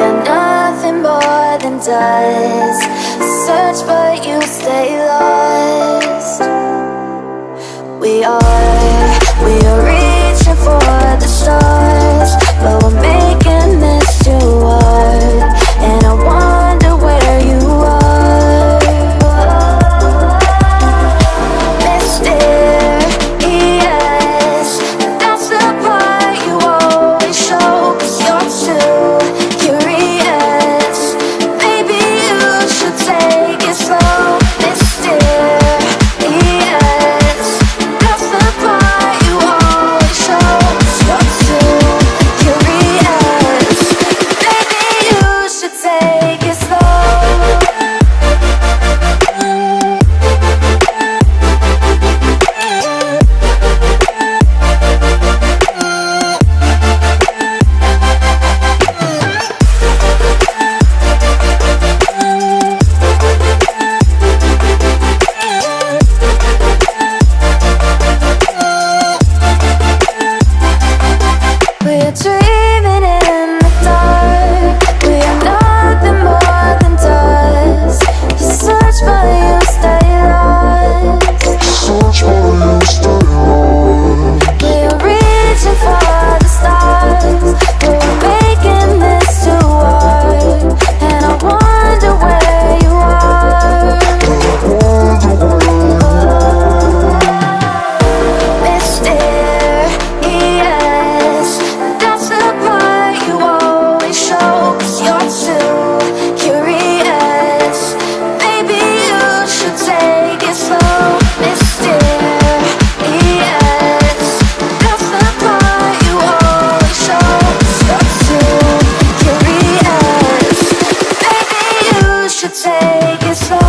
are nothing more than dust. Search but you stay lost. We are reaching for the stars, but we're making this too hard. And I wonder where you are. Mysterious, that's the part you always show. 'Cause you're too curious. Maybe you should take it slow. Mysterious, that's the part you always show. 'Cause you're too curious. Maybe you should take it slow. We're dreaming in the dark. We are nothing more than dust. You search but you stay lost. We are reaching for the stars, but we're making this too hard. And I wonder where you are. Mysterious, that's the part you always show. 'Cause you're too curious. Maybe you should take it slow. Mysterious, that's the part you always show. 'Cause you're too curious. Maybe you should take it slow.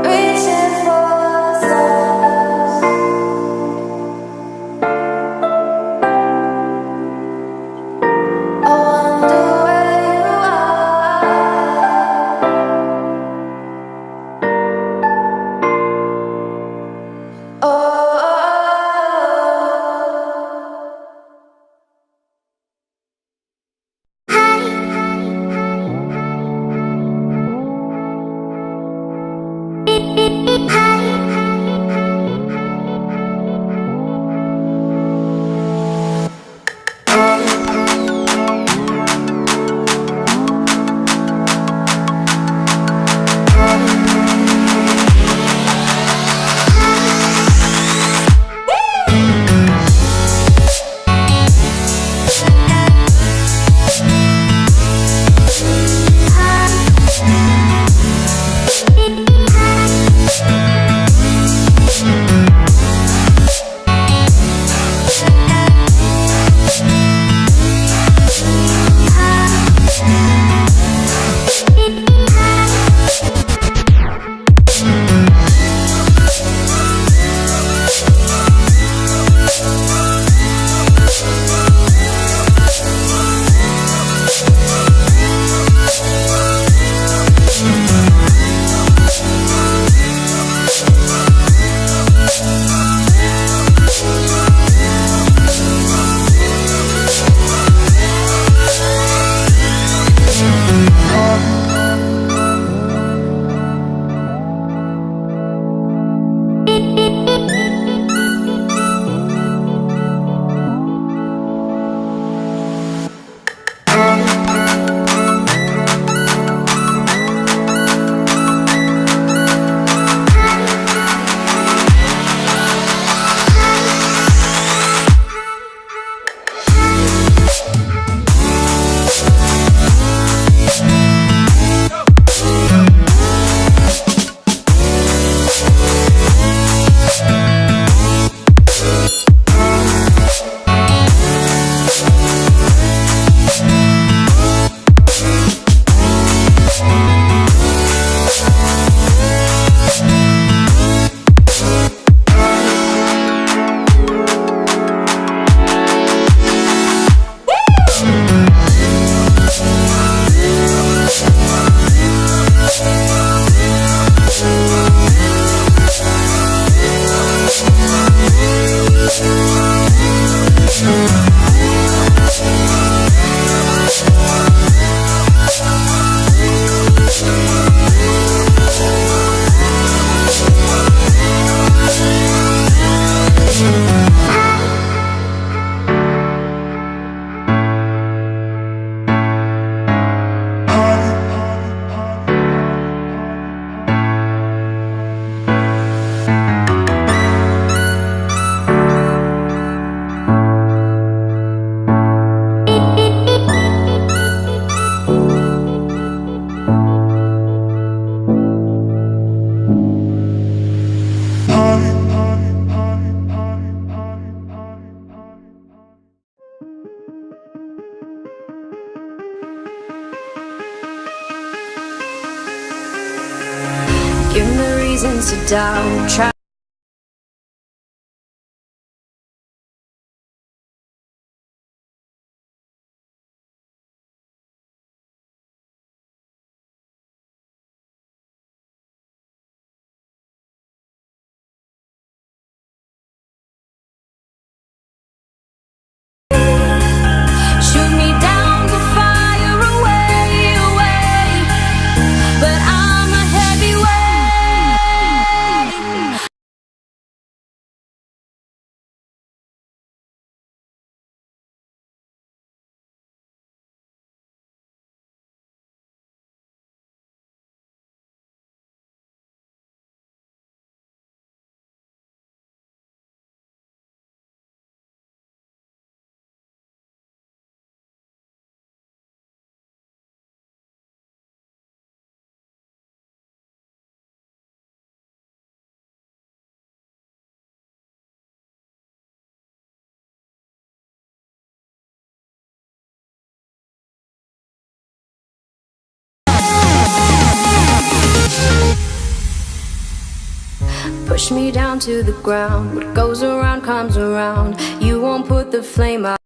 Reaching for the stars. I wonder where you are. Oh. Give me reasons to doubt. Try shoot me down to fire away, away. But I'm a heavyweight. Push me down to the ground. What goes around comes around. You won't put the flame out.